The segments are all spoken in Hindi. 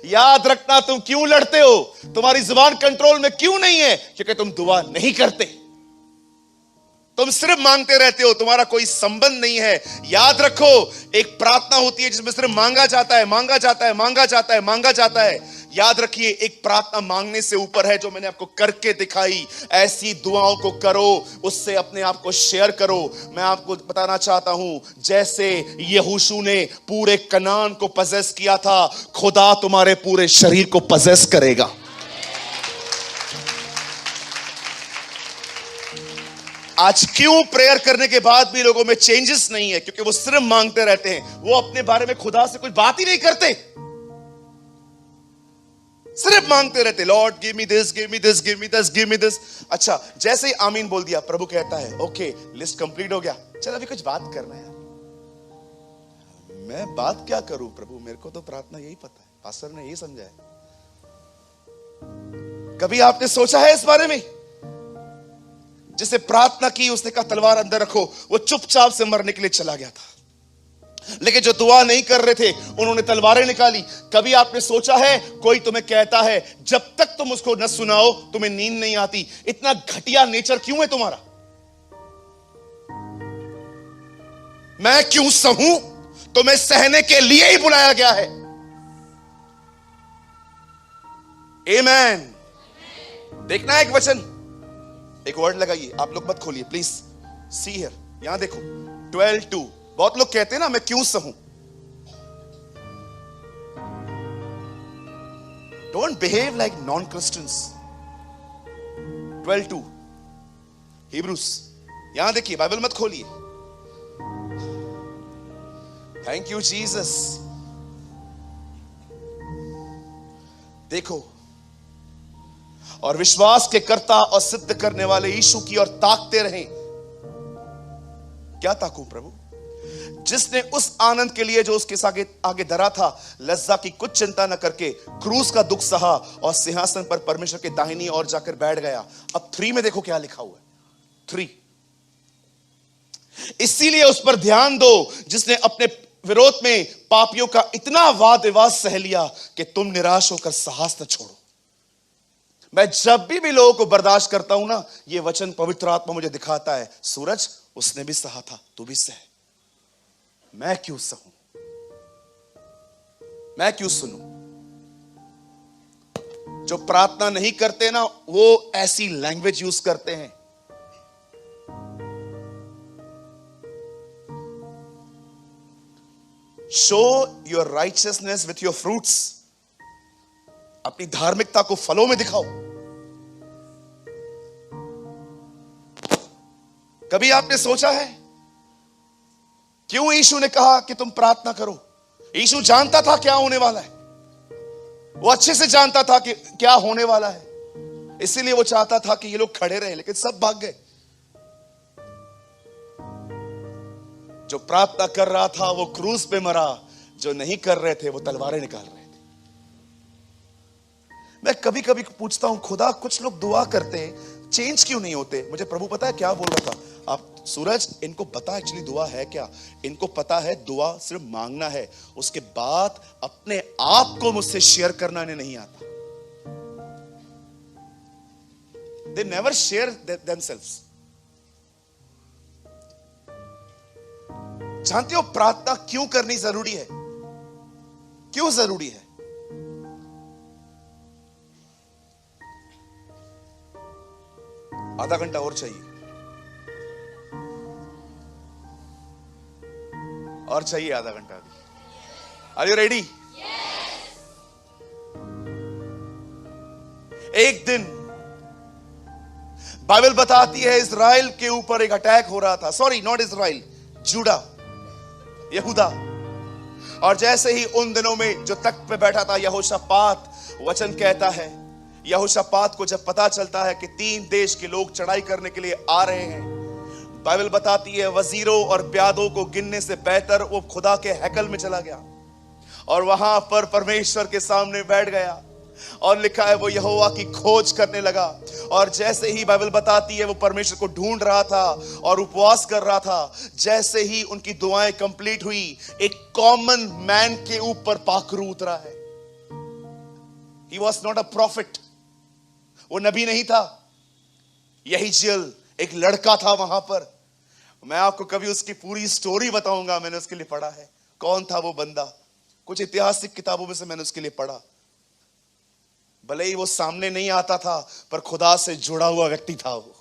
याद रखना, तुम क्यों लड़ते हो, तुम्हारी जुबान कंट्रोल में क्यों नहीं है? क्योंकि तुम दुआ नहीं करते, तुम सिर्फ मांगते रहते हो, तुम्हारा कोई संबंध नहीं है। याद रखो, एक प्रार्थना होती है जिसमें सिर्फ मांगा जाता है, मांगा जाता है, मांगा जाता है, मांगा जाता है। याद रखिए, एक प्रार्थना मांगने से ऊपर है, जो मैंने आपको करके दिखाई। ऐसी दुआओं को करो, उससे अपने आप को शेयर करो। मैं आपको बताना चाहता हूं, जैसे यहोशू ने पूरे कनान को पजेस किया था, खुदा तुम्हारे पूरे शरीर को पजेस करेगा। आज क्यों प्रेयर करने के बाद भी लोगों में चेंजेस नहीं है? क्योंकि वो सिर्फ मांगते रहते हैं, वो अपने बारे में खुदा से कुछ बात ही नहीं करते, सिर्फ मांगते रहते। Lord give me this, give me this, give me this, give me this. अच्छा, जैसे ही आमीन बोल दिया, प्रभु कहता है ओके, लिस्ट कंप्लीट हो गया, चल अभी कुछ बात करना है। मैं बात क्या करूं प्रभु, मेरे को तो प्रार्थना यही पता है, पास्टर ने यही समझाया। कभी आपने सोचा है इस बारे में? जिसे प्रार्थना की उसने कहा तलवार अंदर रखो, वो चुपचाप से मरने के लिए चला गया था। लेकिन जो दुआ नहीं कर रहे थे, उन्होंने तलवारें निकाली। कभी आपने सोचा है, कोई तुम्हें कहता है जब तक तुम उसको न सुनाओ तुम्हें नींद नहीं आती? इतना घटिया नेचर क्यों है तुम्हारा? मैं क्यों सहूं? तुम्हें सहने के लिए ही बुलाया गया है। आमेन। देखना है एक वचन, एक वर्ड लगाइए, आप लोग मत खोलिए प्लीज। सी हियर, यहां देखो 12:2। बहुत लोग कहते हैं ना, मैं क्यों सहूं। Don't behave like non Christians. 12:2 Hebrews, यहां देखिए, बाइबल मत खोलिए। Thank you Jesus. देखो, और विश्वास के कर्ता और सिद्ध करने वाले यीशु की ओर ताकते रहें। क्या ताकूं प्रभु? जिसने उस आनंद के लिए जो उसके आगे धरा था, लज्जा की कुछ चिंता न करके क्रूस का दुख सहा और सिंहासन पर परमेश्वर के दाहिनी ओर जाकर बैठ गया। अब 3 में देखो क्या लिखा हुआ है। 3, इसीलिए उस पर ध्यान दो जिसने अपने विरोध में पापियों का इतना वाद विवाद सह लिया कि तुम निराश होकर साहस न छोड़ो। मैं जब भी लोगों को बर्दाश्त करता हूं ना, ये वचन पवित्र आत्मा मुझे दिखाता है, सूरज उसने भी सहा था, तू भी सह। मैं क्यों सहूं? मैं क्यों सुनूं? जो प्रार्थना नहीं करते ना, वो ऐसी लैंग्वेज यूज करते हैं। Show your righteousness with your fruits. अपनी धार्मिकता को फलों में दिखाओ। कभी आपने सोचा है क्यों यीशु ने कहा कि तुम प्रार्थना करो? यीशु जानता था क्या होने वाला है, वो अच्छे से जानता था कि क्या होने वाला है, इसीलिए वो चाहता था कि ये लोग खड़े रहे, लेकिन सब भाग गए। जो प्रार्थना कर रहा था वो क्रूस पे मरा, जो नहीं कर रहे थे वो तलवारें निकाल रहे थे। मैं कभी कभी पूछता हूं, खुदा कुछ लोग दुआ करते हैं, चेंज क्यों नहीं होते? मुझे प्रभु पता है क्या बोल रहा था, आप सूरज, इनको पता एक्चुअली दुआ है क्या? इनको पता है दुआ सिर्फ मांगना है, उसके बाद अपने आप को मुझसे शेयर करना इन्हें नहीं आता। They never share themselves. जानते हो प्रार्थना क्यों करनी जरूरी है? क्यों जरूरी है? आधा घंटा और चाहिए, और चाहिए आधा घंटा अभी। Are you ready? एक दिन बाइबल बताती है इजराइल के ऊपर एक अटैक हो रहा था। सॉरी, नॉट इजराइल, जूडा, यहूदा। और जैसे ही उन दिनों में जो तख्त पे बैठा था यहोशापात, वचन कहता है यहोशापात को जब पता चलता है कि 3 देश के लोग चढ़ाई करने के लिए आ रहे हैं, बाइबल बताती है वजीरों और प्यादों को गिनने से बेहतर वो खुदा के हैकल में चला गया और वहां पर परमेश्वर के सामने बैठ गया। और लिखा है वो यहोवा की खोज करने लगा। और जैसे ही बाइबल बताती है वो परमेश्वर को ढूंढ रहा था और उपवास कर रहा था, जैसे ही उनकी दुआएं कंप्लीट हुई, एक कॉमन मैन के ऊपर पाखरू उतरा है। He was not a prophet. वो नबी नहीं था। यहीजियल एक लड़का था वहां पर। मैं आपको कभी उसकी पूरी स्टोरी बताऊंगा, मैंने उसके लिए पढ़ा है। कौन था वो बंदा, कुछ ऐतिहासिक किताबों में से मैंने उसके लिए पढ़ा। भले ही वो सामने नहीं आता था, पर खुदा से जुड़ा हुआ व्यक्ति था वो।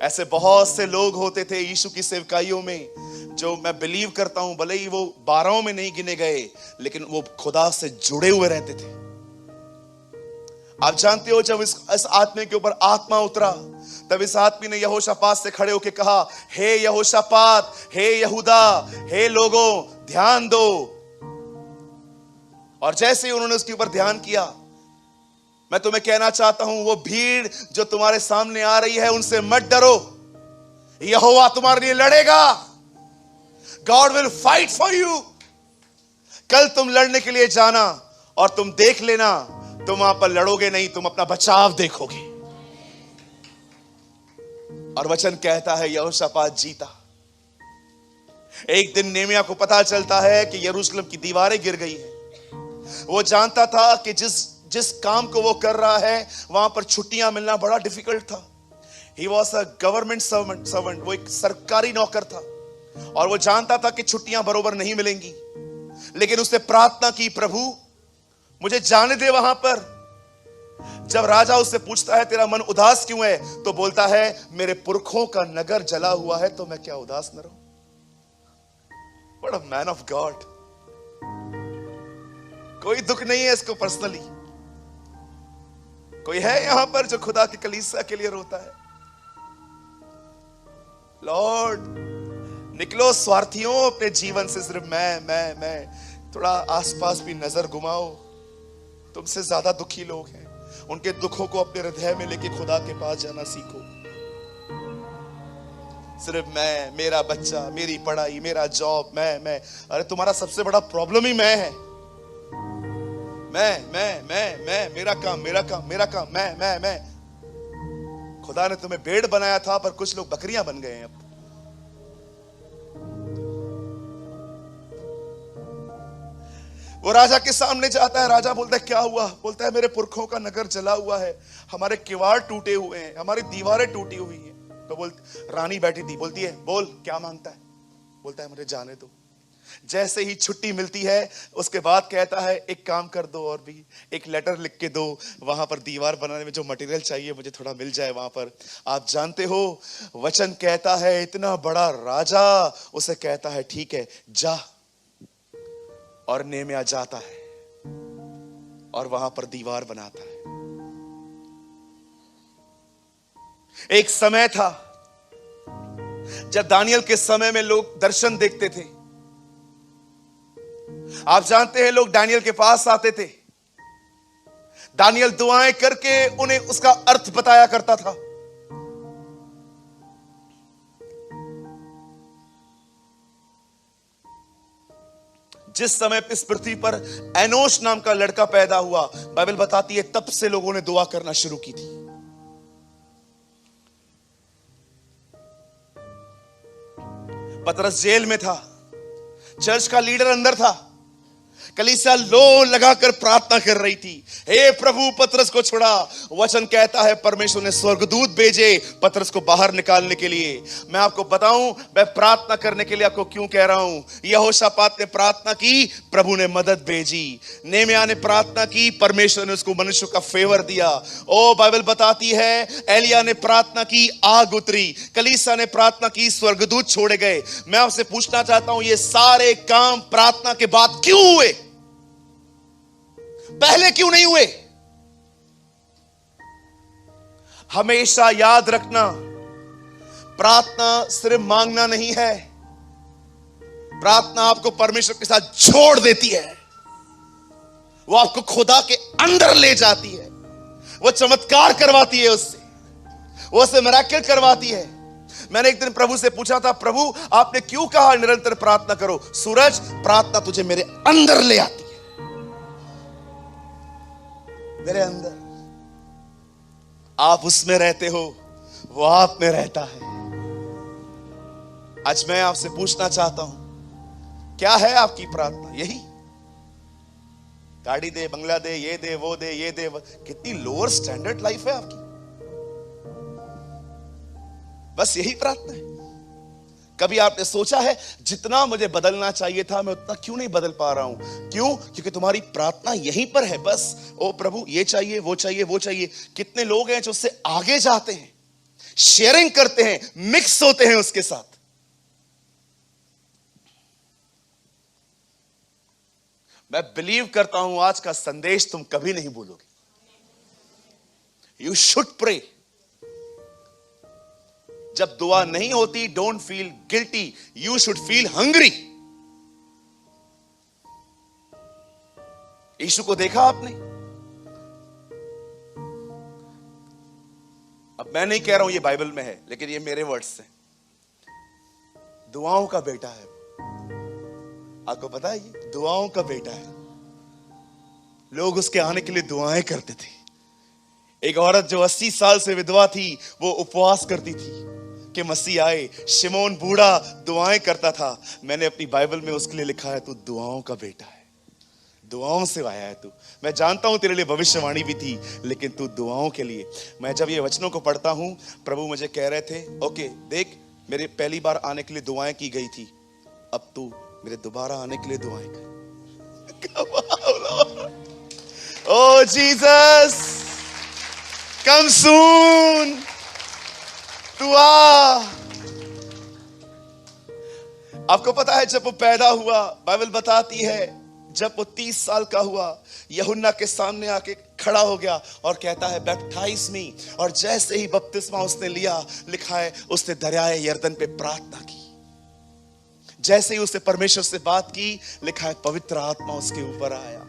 ऐसे बहुत से लोग होते थे यीशु की सेवकाइयों में, जो मैं बिलीव करता हूं भले ही वो 12 में नहीं गिने गए, लेकिन वो खुदा से जुड़े हुए रहते थे। आप जानते हो, जब इस आदमी के ऊपर आत्मा उतरा, तब इस आदमी ने यहोशापात से खड़े होकर कहा, हे यहोशापात, हे यहूदा, हे लोगों, ध्यान दो। और जैसे ही उन्होंने उसके ऊपर ध्यान किया, मैं तुम्हें कहना चाहता हूं, वो भीड़ जो तुम्हारे सामने आ रही है, उनसे मत डरो। यहोवा तुम्हारे लिए लड़ेगा। God will fight for you. कल तुम लड़ने के लिए जाना और तुम देख लेना, तुम वहां पर लड़ोगे नहीं, तुम अपना बचाव देखोगे। और वचन कहता है यहोशापात जीता। एक दिन नेमिया को पता चलता है कि यरूशलेम की दीवारें गिर गई हैं। वो जानता था कि जिस काम को वो कर रहा है, वहां पर छुट्टियां मिलना बड़ा डिफिकल्ट था। He was a government servant, वो एक सरकारी नौकर था, और वो जानता था कि छुट्टियां बरोबर नहीं मिलेंगी। लेकिन उसने प्रार्थना की, प्रभु मुझे जाने दे वहां पर। जब राजा उससे पूछता है तेरा मन उदास क्यों है, तो बोलता है मेरे पुरखों का नगर जला हुआ है, तो मैं क्या उदास न रहूं। What a man of God। कोई दुख नहीं है इसको पर्सनली। कोई है यहां पर जो खुदा की कलीसिया के लिए रोता है? लॉर्ड, निकलो स्वार्थियों अपने जीवन से, सिर्फ मैं। थोड़ा आसपास भी नजर घुमाओ। तुमसे ज्यादा दुखी लोग हैं, उनके दुखों को अपने हृदय में लेके खुदा के पास जाना सीखो। सिर्फ मैं, मेरा बच्चा, मेरी पढ़ाई, मेरा जॉब, मैं। अरे तुम्हारा सबसे बड़ा प्रॉब्लम ही मैं है। मैं, मेरा काम, मैं। खुदा ने तुम्हें भेड़ बनाया था, पर कुछ लोग बकरियां बन गए हैं अब। वो राजा के सामने जाता है। राजा बोलता है क्या हुआ? बोलता है मेरे पुरखों का नगर जला हुआ है, हमारे किवाड़ टूटे हुए हैं, हमारी दीवारें टूटी हुई हैं। तो रानी बैठी थी, बोलती है बोल क्या मांगता है? बोलता है मुझे जाने दो। जैसे ही छुट्टी मिलती है, उसके बाद कहता है एक काम कर दो, और भी एक लेटर लिख के दो, वहां पर दीवार बनाने में जो मटेरियल चाहिए मुझे थोड़ा मिल जाए वहां पर। आप जानते हो, वचन कहता है इतना बड़ा राजा उसे कहता है ठीक है जा। और नेमिया जाता है और वहां पर दीवार बनाता है। एक समय था जब दानियल के समय में लोग दर्शन देखते थे। आप जानते हैं, लोग दानियल के पास आते थे, दानियल दुआएं करके उन्हें उसका अर्थ बताया करता था। जिस समय इस पृथ्वी पर एनोश नाम का लड़का पैदा हुआ, बाइबल बताती है तब से लोगों ने दुआ करना शुरू की थी। पतरस जेल में था, चर्च का लीडर अंदर था, कलीसिया लो लगाकर प्रार्थना कर रही थी, हे प्रभु पतरस को छुड़ा। वचन कहता है परमेश्वर ने स्वर्गदूत भेजे पतरस को बाहर निकालने के लिए। मैं आपको बताऊं, मैं प्रार्थना करने के लिए आपको क्यों कह रहा हूं। यहोशापात ने प्रार्थना की, प्रभु ने मदद भेजी। नेमिया ने प्रार्थना की, परमेश्वर ने उसको मनुष्य का फेवर दिया। ओ बाइबल बताती है, एलिया ने प्रार्थना की, आग उतरी। कलीसिया ने प्रार्थना की, स्वर्गदूत छोड़े गए। मैं आपसे पूछना चाहता हूं, ये सारे काम प्रार्थना के बाद क्यों हुए? पहले क्यों नहीं हुए? हमेशा याद रखना, प्रार्थना सिर्फ मांगना नहीं है, प्रार्थना आपको परमेश्वर के साथ जोड़ देती है। वो आपको खुदा के अंदर ले जाती है, वो चमत्कार करवाती है उससे, वो उससे मिरेकल करवाती है। मैंने एक दिन प्रभु से पूछा था, प्रभु आपने क्यों कहा निरंतर प्रार्थना करो? सूरज, प्रार्थना तुझे मेरे अंदर ले आती है, मेरे अंदर। आप उसमें रहते हो, वो आप में रहता है। आज मैं आपसे पूछना चाहता हूं, क्या है आपकी प्रार्थना? यही गाड़ी दे, बंगला दे, ये दे, वो दे, ये दे। कितनी लोअर स्टैंडर्ड लाइफ है आपकी। बस यही प्रार्थना है। कभी आपने सोचा है जितना मुझे बदलना चाहिए था मैं उतना क्यों नहीं बदल पा रहा हूं? क्यों? क्योंकि तुम्हारी प्रार्थना यहीं पर है। बस ओ प्रभु ये चाहिए, वो चाहिए, वो चाहिए। कितने लोग हैं जो उससे आगे जाते हैं, शेयरिंग करते हैं, मिक्स होते हैं उसके साथ। मैं बिलीव करता हूं आज का संदेश तुम कभी नहीं भूलोगे। You should pray. जब दुआ नहीं होती, don't feel guilty, you should feel hungry. यीशु को देखा आपने? अब मैं नहीं कह रहा हूं ये बाइबल में है, लेकिन ये मेरे वर्ड्स हैं। दुआओं का बेटा है। आपको पता है ये दुआओं का बेटा है। लोग उसके आने के लिए दुआएं करते थे। एक औरत जो 80 साल से विधवा थी, वो उपवास करती थी कि मसीह आए। शिमोन बूढ़ा दुआएं करता था। मैंने अपनी बाइबल में उसके लिए लिखा है, तू दुआओं का बेटा है, दुआओं से आया है तू। मैं जानता हूं तेरे लिए भविष्यवाणी भी थी, लेकिन तू दुआओं के लिए। मैं जब ये वचनों को पढ़ता हूं, प्रभु मुझे कह रहे थे, ओके देख, मेरे पहली बार आने के लिए दुआएं की गई थी, अब तू मेरे दोबारा आने के लिए दुआएं कर। ओ जीसस, कम सून, तू आ। आपको पता है जब वो पैदा हुआ, बाइबल बताती है जब वो 30 साल का हुआ, यूहन्ना के सामने आके खड़ा हो गया और कहता है बैप्टाइज मी। और जैसे ही बपतिस्मा उसने लिया, लिखा है उसने दरियाए यरदन पे प्रार्थना की। जैसे ही उसने परमेश्वर से बात की, लिखा है पवित्र आत्मा उसके ऊपर आया।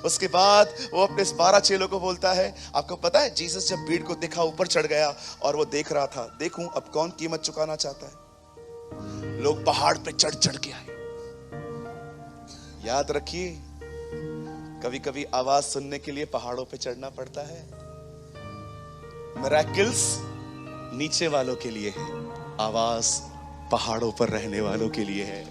उसके बाद वो अपने 12 चेलों को बोलता है, आपको पता है जीसस जब भीड़ को देखा ऊपर चढ़ गया और वो देख रहा था, देखूं अब कौन कीमत चुकाना चाहता है। लोग पहाड़ पे चढ़ चढ़ के आए। याद रखिए, कभी कभी आवाज सुनने के लिए पहाड़ों पे चढ़ना पड़ता है। मिरेकल्स नीचे वालों के लिए है, आवाज पहाड़ों पर रहने वालों के लिए है।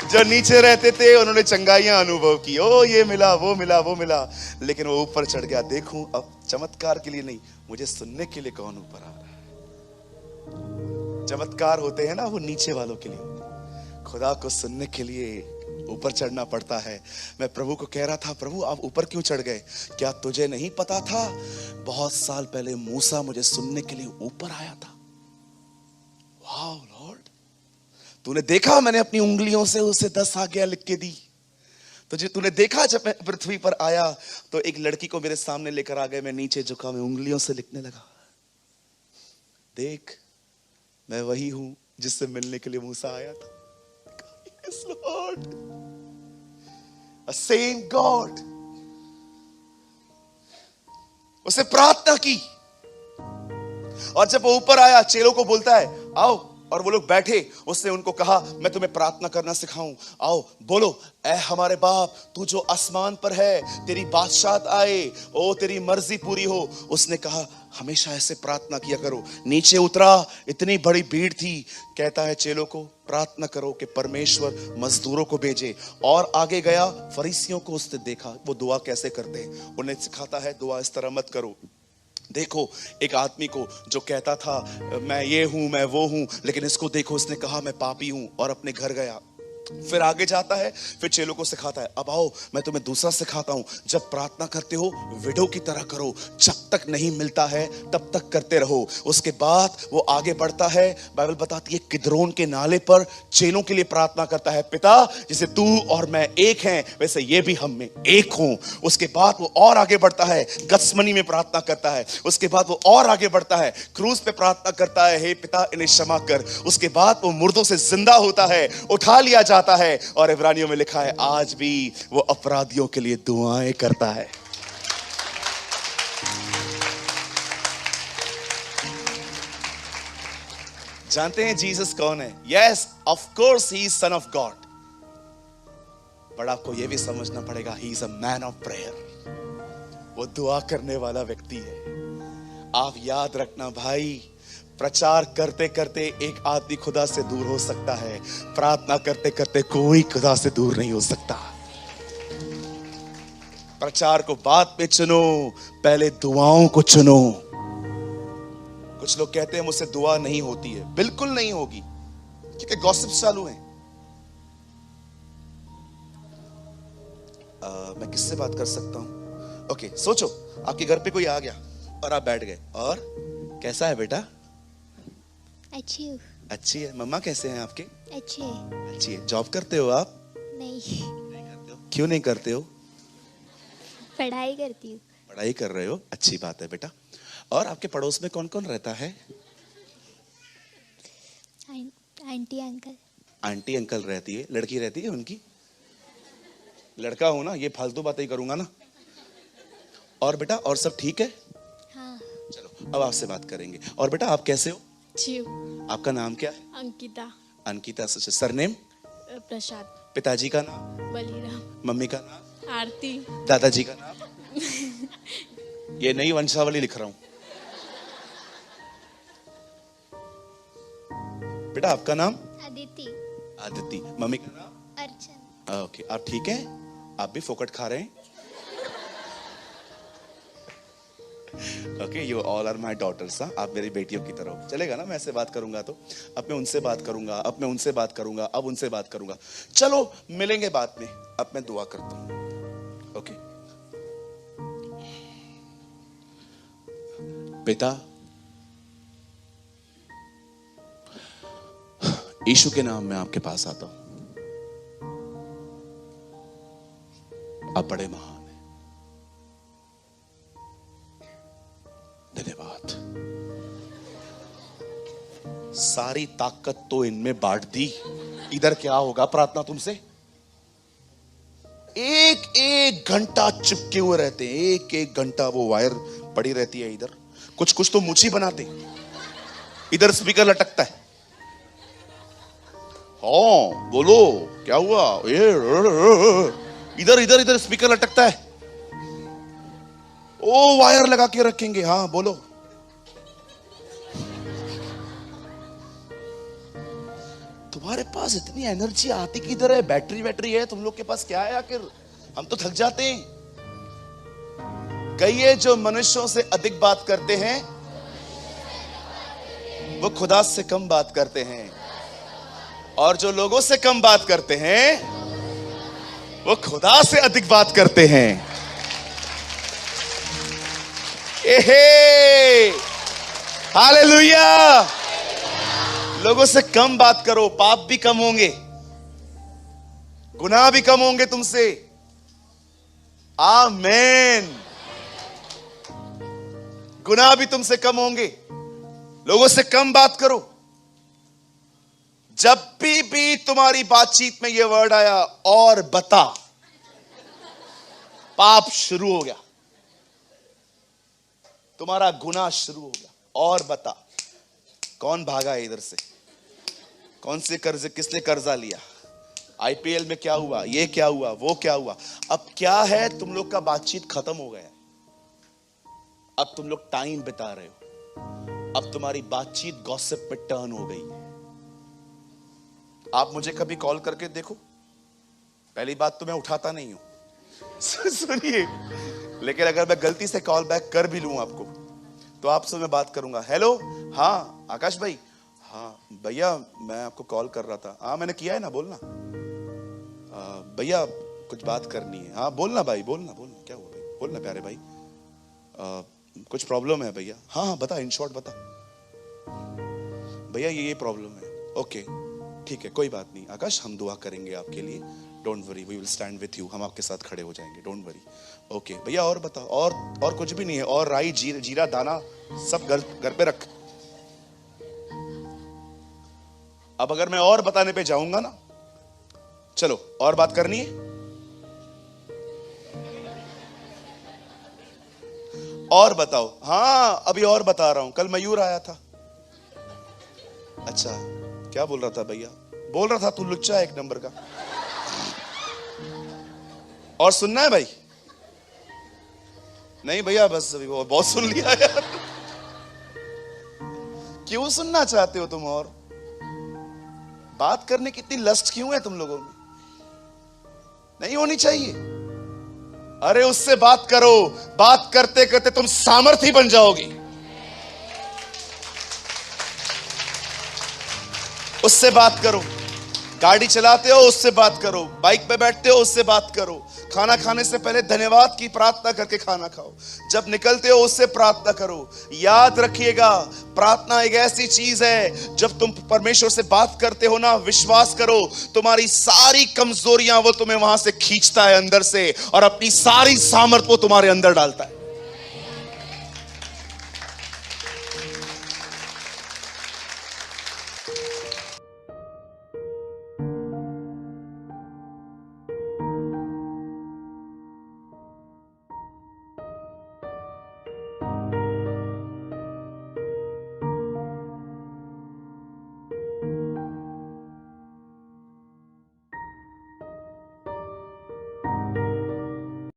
जो नीचे रहते थे उन्होंने चंगाइयां अनुभव की, ओ ये मिला, वो मिला, वो मिला, लेकिन वो ऊपर चढ़ गया। देखूं अब चमत्कार के लिए नहीं, मुझे सुनने के लिए कौन ऊपर आ रहा है। चमत्कार होते हैं ना, वो नीचे वालों के लिए। खुदा को सुनने के लिए ऊपर चढ़ना पड़ता है। मैं प्रभु को कह रहा था, प्रभु आप ऊपर क्यों चढ़ गए? क्या तुझे नहीं पता था बहुत साल पहले मूसा मुझे सुनने के लिए ऊपर आया था? वाओ लॉर्ड, तूने देखा मैंने अपनी उंगलियों से उसे 10 आज्ञा लिख के दी। तुझे तूने देखा जब मैं पृथ्वी पर आया तो एक लड़की को मेरे सामने लेकर आ गए, मैं नीचे झुका, मैं उंगलियों से लिखने लगा। देख मैं वही हूं जिससे मिलने के लिए मूसा आया था। Yes, Lord. A same God. उसे प्रार्थना की और जब वो ऊपर आया, चेलों को बोलता है आओ, और वो लोग बैठे। उसने उनको कहा मैं तुम्हें प्रार्थना करना सिखाऊं, आओ बोलो, ऐ हमारे बाप तू जो आसमान पर है, तेरी बादशाहत आए, ओ तेरी मर्जी पूरी हो। उसने कहा हमेशा ऐसे प्रार्थना किया करो। नीचे उतरा, इतनी बड़ी भीड़ थी, कहता है चेलों को प्रार्थना करो कि परमेश्वर मजदूरों को भेजे। और आगे गया, फरीसियों को उसने देखा वो दुआ कैसे करते हैं, उन्हें सिखाता है दुआ इस तरह मत करो। देखो एक आदमी को जो कहता था मैं ये हूं, मैं वो हूं, लेकिन इसको देखो, इसने कहा मैं पापी हूं और अपने घर गया। फिर आगे जाता है, फिर चेलों को सिखाता है अब आओ मैं तुम्हें दूसरा सिखाता हूं, जब प्रार्थना करते हो विडो की तरह करो, जब तक नहीं मिलता है तब तक करते रहो। उसके बाद वो आगे बढ़ता है, बाइबल बताती है किद्रोन के नाले पर चेलों के लिए प्रार्थना करता है, पिता जैसे तू और मैं एक हैं वैसे ये भी हम में एक हों। उसके बाद वो और आगे बढ़ता है, गत्समनी में प्रार्थना करता है। उसके बाद वो और आगे बढ़ता है, क्रूस पे प्रार्थना करता है, हे पिता इन्हें क्षमा कर। उसके बाद वो मुर्दों से जिंदा होता है, उठा लिया जाता है, और इब्रानियों में लिखा है आज भी वो अपराधियों के लिए दुआएं करता है। जानते हैं जीसस कौन है? Yes of course he is son of God, but आपको यह भी समझना पड़ेगा he is a man of prayer. वो दुआ करने वाला व्यक्ति है। आप याद रखना भाई, प्रचार करते करते एक आदमी खुदा से दूर हो सकता है, प्रार्थना करते करते कोई खुदा से दूर नहीं हो सकता। प्रचार को बाद में चुनो, पहले दुआओं को चुनो। कुछ लोग कहते हैं मुझसे दुआ नहीं होती है, बिल्कुल नहीं होगी, क्योंकि गॉसिप्स चालू हैं। मैं किससे बात कर सकता हूं? ओके, सोचो आपके घर पे कोई आ गया और आप बैठ गए, और कैसा है बेटा? अच्छी है। मम्मा कैसे हैं आपके? अच्छी है। जॉब करते हो आप? नहीं करते हो? क्यों नहीं करते हो? पढ़ाई करती हूँ। पढ़ाई कर रहे हो, अच्छी बात है बेटा। और आपके पड़ोस में कौन कौन रहता है? Aunty uncle. आंटी अंकल रहती है, लड़की रहती है उनकी? लड़का हो ना, ये फालतू बातें ही करूंगा ना। और बेटा, और सब ठीक है? हाँ। चलो अब आपसे बात करेंगे। और बेटा आप कैसे हो? जीव। आपका नाम क्या है? अंकिता। अंकिता। सरनेम? प्रसाद। पिताजी का नाम? बलिराम। मम्मी का नाम? आरती। दादाजी का नाम? ये नई वंशावली लिख रहा हूं। बेटा आपका नाम? अदिति। आदिति। मम्मी का नाम? अर्चन। ओके, आप ठीक है? आप भी फोकट खा रहे हैं? Okay, you all are my daughters. आप मेरी बेटियों की तरह हो। चलेगा ना मैं ऐसे बात करूंगा तो? अब मैं उनसे बात करूंगा, अब मैं उनसे बात करूंगा, अब उनसे बात करूंगा। चलो मिलेंगे बाद में, अब मैं दुआ करता हूं। ओके। पिता, यीशु के नाम में आपके पास आता हूं। आप बड़े महान हैं, धन्यवाद। सारी ताकत तो इनमें बांट दी। इधर क्या होगा प्रार्थना तुमसे? एक एक घंटा चिपके हुए रहते हैं, एक एक घंटा वो वायर पड़ी रहती है इधर। कुछ कुछ तो मुझी बनाते, इधर स्पीकर लटकता है। हाँ बोलो क्या हुआ? इधर इधर इधर स्पीकर लटकता है। ओ वायर लगा के रखेंगे। हाँ बोलो। तुम्हारे पास इतनी एनर्जी आती किधर है? बैटरी बैटरी है तुम लोग के पास, क्या है आखिर? हम तो थक जाते हैं। कहिए, जो मनुष्यों से अधिक बात करते हैं वो खुदा से कम बात करते हैं, और जो लोगों से कम बात करते हैं वो खुदा से अधिक बात करते हैं। एहे, हालेलुया। लोगों से कम बात करो, पाप भी कम होंगे, गुनाह भी कम होंगे तुमसे। आमीन। गुनाह भी तुमसे कम होंगे। लोगों से कम बात करो। जब भी तुम्हारी बातचीत में यह वर्ड आया, और बता, पाप शुरू हो गया, तुम्हारा गुनाह शुरू हो गया। और बता, कौन भागा है इधर से? कौन से कर्ज, किसने कर्जा लिया? आईपीएल में क्या हुआ, ये क्या हुआ, वो क्या हुआ? अब क्या है, तुम लोग का बातचीत खत्म हो गया। अब तुम लोग टाइम बिता रहे हो। अब तुम्हारी बातचीत गॉसिप पे टर्न हो गई है। आप मुझे कभी कॉल करके देखो, पहली बात तो मैं उठाता नहीं हूं। सुनिए, लेकिन अगर मैं गलती से कॉल बैक कर भी लूं आपको, तो आपसे मैं बात करूंगा। हेलो, हाँ आकाश भाई, हाँ भैया मैं आपको कॉल कर रहा था। हाँ मैंने किया है ना, बोलना। भैया कुछ बात करनी है। हाँ बोलना भाई, बोलना बोलना। क्या हुआ भाई? बोलना प्यारे भाई। कुछ प्रॉब्लम है भैया। हाँ हाँ बता, इन शॉर्ट बता भैया, ये प्रॉब्लम है। ओके ठीक है, कोई बात नहीं आकाश, हम दुआ करेंगे आपके लिए। Don't worry, we will stand with you. हम आपके साथ खड़े हो जाएंगे, डोंट वरी। ओके भैया, और बता। और कुछ भी नहीं है? और राई, जीरा दाना सब घर पे रख। अब अगर मैं और बताने पे जाऊंगा ना, चलो और बात करनी है? और बताओ। हाँ अभी और बता रहा हूं। कल मयूर आया था। अच्छा, क्या बोल रहा था भैया? बोल रहा था तू लुच्चा है एक नंबर का। और सुनना है भाई? नहीं भैया, बस अभी वो बहुत सुन लिया यार। क्यों सुनना चाहते हो तुम? और बात करने की इतनी लस्ट क्यों है तुम लोगों में? नहीं होनी चाहिए। अरे उससे बात करो, बात करते करते तुम सामर्थी बन जाओगी। उससे बात करो। गाड़ी चलाते हो, उससे बात करो। बाइक पे बैठते हो, उससे बात करो। खाना खाने से पहले धन्यवाद की प्रार्थना करके खाना खाओ। जब निकलते हो, उससे प्रार्थना करो। याद रखिएगा, प्रार्थना एक ऐसी चीज है, जब तुम परमेश्वर से बात करते हो ना, विश्वास करो, तुम्हारी सारी कमजोरियां वो तुम्हें वहां से खींचता है अंदर से, और अपनी सारी सामर्थ वो तुम्हारे अंदर डालता है।